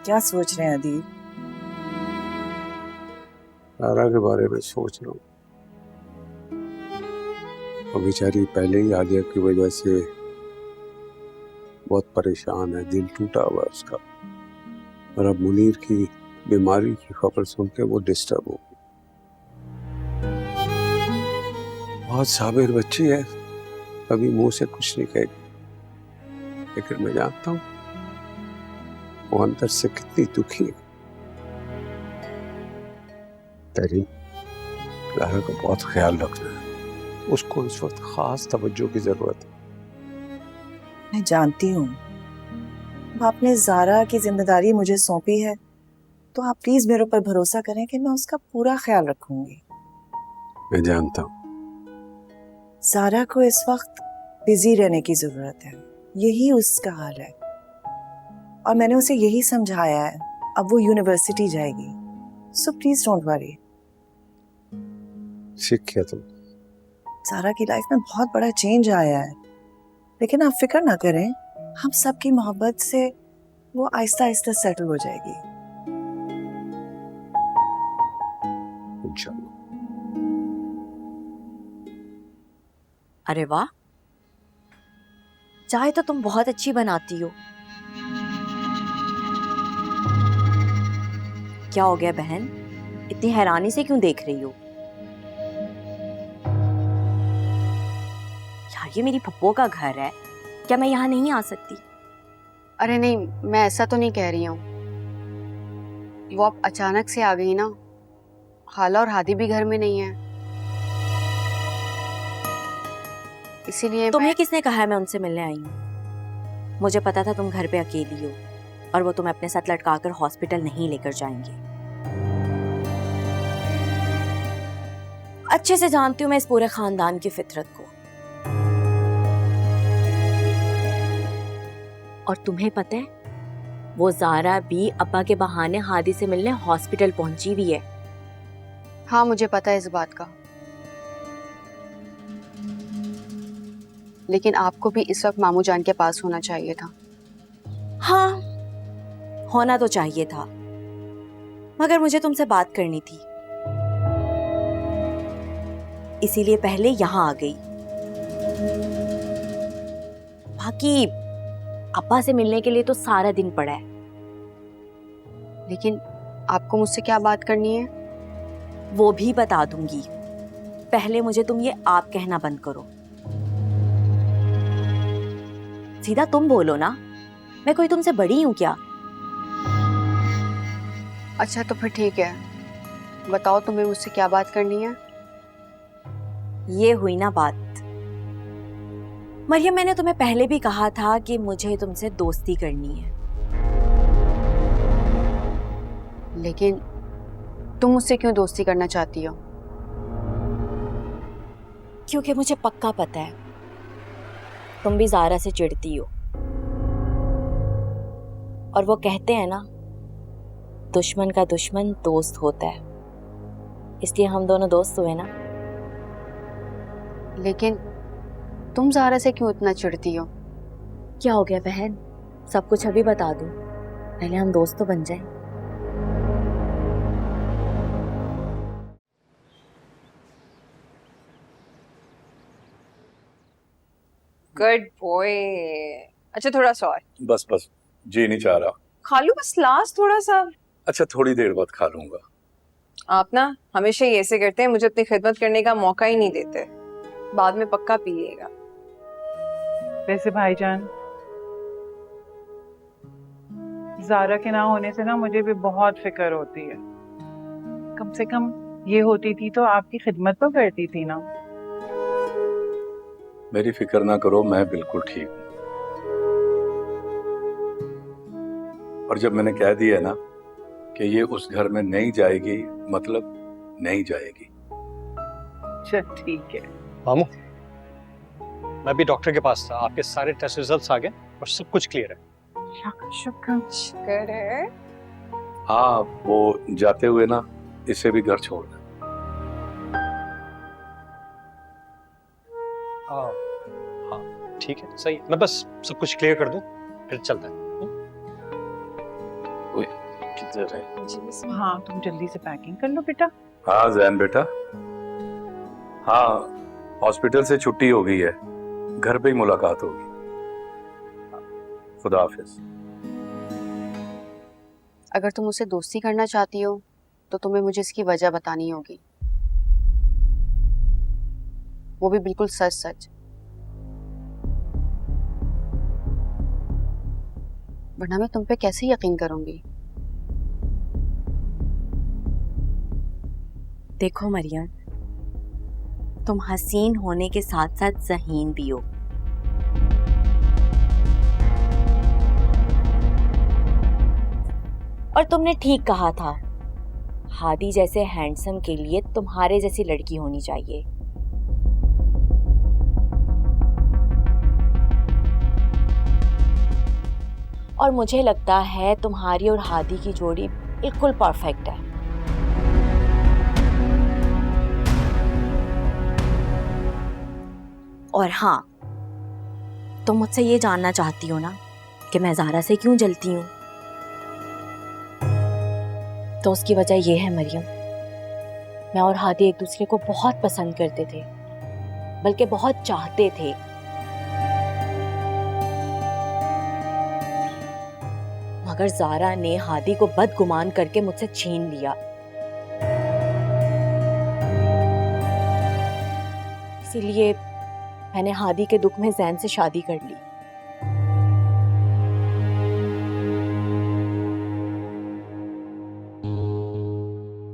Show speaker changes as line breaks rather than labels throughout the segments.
क्या सोच रहे हैं अदील?
सारा के बारे में सोच रहा हूँ। और बेचारी पहले ही आलिया की वजह से बहुत परेशान है, दिल टूटा हुआ है उसका। और अब मुनीर की बीमारी की खबर सुन के वो डिस्टर्ब हो गई। बहुत साबिर बच्ची है, कभी मुंह से कुछ नहीं कहेगी, लेकिन मैं जानता हूँ वो अंदर से कितनी दुखी है। तेरी क्लारा का बहुत ख्याल रखना है, उसको इस वक्त खास तवज्जो की जरूरत है।
मैं जानती हूँ, अब आपने ज़ारा की जिम्मेदारी मुझे सौंपी है, तो आप प्लीज मेरे ऊपर भरोसा करें कि मैं उसका पूरा ख्याल रखूंगी।
मैं जानता हूँ।
ज़ारा को इस वक्त बिजी रहने की जरूरत है, यही उसका हाल है। और मैंने उसे यही समझाया है, अब वो यूनिवर्सिटी जाएगी, सो प्लीज डोंट वरी।
सीख गया तुम।
ज़ारा की लाइफ में बहुत बड़ा चेंज आया है, लेकिन आप फिक्र ना करें, हम सबकी मोहब्बत से वो आहिस्ता आहिस्ता सेटल हो जाएगी।
इंशाल्लाह।
अरे वाह, चाय तो तुम बहुत अच्छी बनाती हो। क्या हो गया बहन, इतनी हैरानी से क्यों देख रही हो? यार ये मेरी फप्पो का घर है, क्या मैं यहाँ नहीं आ सकती?
अरे नहीं, मैं ऐसा तो नहीं कह रही हूँ। वो अब अचानक से आ गई ना, हाला और हादी भी घर में नहीं है, इसीलिए
तुम्हें किसने कहा है मैं उनसे मिलने आई हूँ? मुझे पता था तुम घर पे अकेली हो और वो तुम्हें अपने साथ लटकाकर हॉस्पिटल नहीं लेकर जाएंगे। अच्छे से जानती हूँ मैं इस पूरे खानदान की फितरत को। और तुम्हें पता है, वो ज़ारा भी अब्बा के बहाने हादी से मिलने हॉस्पिटल पहुंची भी है।
हाँ, मुझे पता है इस बात का, लेकिन आपको भी इस वक्त मामू जान के पास होना चाहिए था।
हाँ, होना तो चाहिए था, मगर मुझे तुमसे बात करनी थी, इसीलिए पहले यहाँ आ गई। बाकी अब्बा से मिलने के लिए तो सारा दिन पड़ा है।
लेकिन आपको मुझसे क्या बात करनी है?
वो भी बता दूंगी, पहले मुझे तुम ये आप कहना बंद करो। सीधा तुम बोलो ना, मैं कोई तुमसे बड़ी हूं क्या?
अच्छा तो फिर ठीक है, बताओ तुम्हें मुझसे क्या बात करनी है।
ये हुई ना बात। मरियम, मैंने तुम्हें पहले भी कहा था कि मुझे तुमसे दोस्ती करनी है।
लेकिन तुम मुझसे क्यों दोस्ती करना चाहती हो?
क्योंकि मुझे पक्का पता है तुम भी ज़ारा से चिढ़ती हो। और वो कहते हैं ना, दुश्मन का दुश्मन दोस्त होता है, इसलिए हम दोनों दोस्त हुए ना।
लेकिन तुम ज़ारा से क्यों इतना चिढ़ती हो?
क्या हो गया बहन, सब कुछ अभी बता दूं, पहले हम दोस्त तो बन जाएं।
Good boy. अच्छा थोड़ा सा और।
बस बस, जी नहीं चाह रहा।
खा लूं बस लास्ट थोड़ा सा।
अच्छा थोड़ी देर बाद खा लूंगा।
आप ना हमेशा ही ऐसे करते हैं, मुझे अपनी खिदमत करने का मौका ही नहीं देते। बाद में पक्का पिएगा।
वैसे भाईजान, ज़ारा के ना होने से ना मुझे भी बहुत फिक्र होती है। कम से कम ये होती थी तो आपकी खिदमत तो करती थी ना।
मेरी फिक्र ना करो, मैं बिल्कुल ठीक हूँ। और जब मैंने कह दिया ना कि ये उस घर में नहीं जाएगी, मतलब नहीं जाएगी।
चल ठीक है।
मामू, मैं भी डॉक्टर के पास था, आपके सारे टेस्ट रिजल्ट्स आ गए और सब कुछ क्लियर है।
शुक्र है।
हाँ, वो जाते हुए ना इसे भी घर छोड़ दें।
हाँ ठीक है, सही। मैं बस सब कुछ क्लियर कर दूं, फिर चलता है।
किधर है?
हाँ तुम जल्दी से पैकिंग कर लो बेटा।
हाँ जैन बेटा, हाँ हॉस्पिटल से छुट्टी हो गई है, घर पे ही मुलाकात होगी। खुदा हाफिज।
अगर तुम मुझसे दोस्ती करना चाहती हो तो तुम्हें मुझे इसकी वजह बतानी होगी, वो भी बिल्कुल सच सच, वरना मैं तुम पे कैसे यकीन करूंगी।
देखो मरियम, तुम हसीन होने के साथ साथ ज़हीन भी हो। और तुमने ठीक कहा था, हादी जैसे हैंडसम के लिए तुम्हारे जैसी लड़की होनी चाहिए। और मुझे लगता है तुम्हारी और हादी की जोड़ी बिल्कुल परफेक्ट है। और हाँ, तुम मुझसे ये जानना चाहती हो ना कि मैं ज़ारा से क्यों जलती हूँ? तो उसकी वजह ये है मरियम, मैं और हादी एक दूसरे को बहुत पसंद करते थे, बल्कि बहुत चाहते थे। मगर ज़ारा ने हादी को बदगुमान करके मुझसे छीन लिया। इसीलिए मैंने हादी के दुख में जैन से शादी कर ली।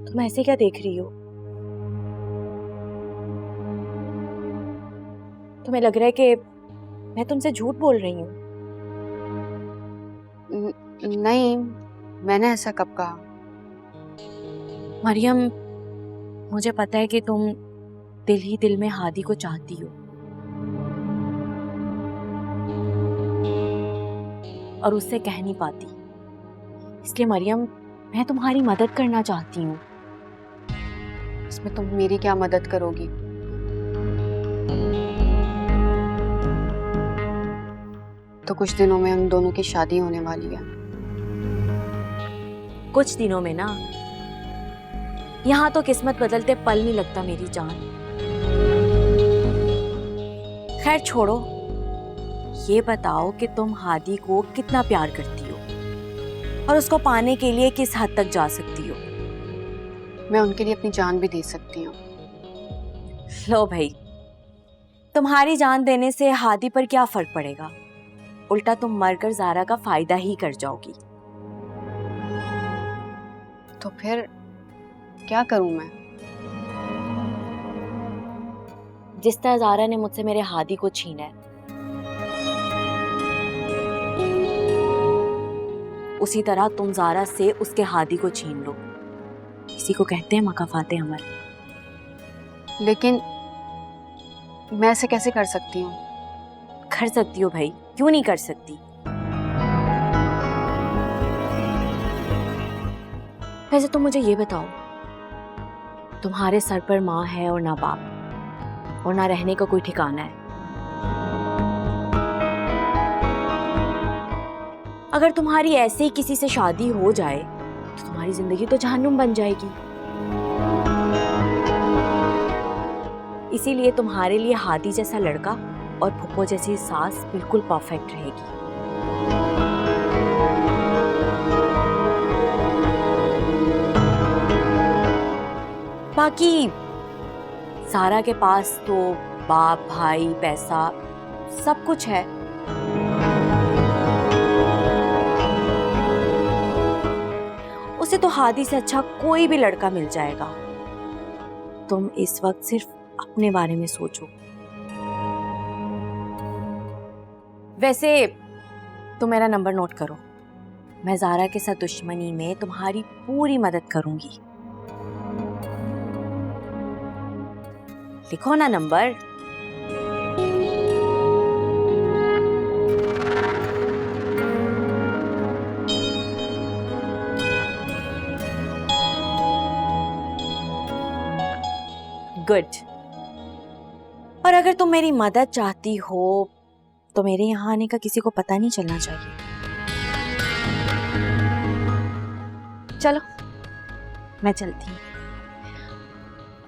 तुम ऐसे क्या देख रही हो? तुम्हें लग रहा है कि मैं तुमसे झूठ बोल रही हूँ?
नहीं, मैंने ऐसा कब कहा?
मरियम, मुझे पता है कि तुम दिल ही दिल में हादी को चाहती हो, और उससे कह नहीं पाती। इसलिए मरियम, मैं तुम्हारी मदद करना चाहती हूँ।
इसमें तुम मेरी क्या मदद करोगी? तो कुछ दिनों में हम दोनों की शादी होने वाली है।
कुछ दिनों में ना, यहाँ तो किस्मत बदलते पल नहीं लगता मेरी जान। खैर छोड़ो, ये बताओ कि तुम हादी को कितना प्यार करती हो और उसको पाने के लिए किस हद तक जा सकती हो?
मैं उनके लिए अपनी जान भी दे सकती हूँ।
लो भाई, तुम्हारी जान देने से हादी पर क्या फर्क पड़ेगा? उल्टा तुम मरकर ज़ारा का फायदा ही कर जाओगी।
तो फिर क्या करूं मैं?
जिस तरह ज़ारा ने मुझसे मेरे हादी को छीना है, उसी तरह तुम ज़ारा से उसके हादी को छीन लो। इसी को कहते हैं मकाफाते अमल।
लेकिन मैं ऐसे कैसे कर सकती हूँ?
कर सकती हो भाई, क्यों नहीं कर सकती? वैसे तुम मुझे ये बताओ, तुम्हारे सर पर माँ है और ना बाप, और ना रहने का कोई ठिकाना है। अगर तुम्हारी ऐसे ही किसी से शादी हो जाए तो तुम्हारी जिंदगी तो जहन्नुम बन जाएगी। इसीलिए तुम्हारे लिए हादी जैसा लड़का और फुप्पो जैसी सास बिल्कुल परफेक्ट रहेगी। बाकी सारा के पास तो बाप, भाई, पैसा सब कुछ है। उसे तो हादी से अच्छा कोई भी लड़का मिल जाएगा। तुम इस वक्त सिर्फ अपने बारे में सोचो। वैसे तुम मेरा नंबर नोट करो, मैं ज़ारा के साथ दुश्मनी में तुम्हारी पूरी मदद करूंगी। लिखो ना नंबर। गुड। और अगर तुम मेरी मदद चाहती हो तो मेरे यहाँ आने का किसी को पता नहीं चलना चाहिए। चलो मैं चलती हूँ,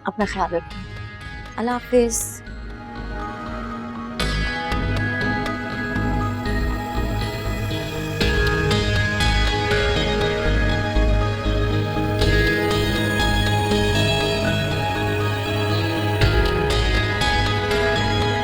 अपना ख्याल रखिए। अल्लाह हाफिज।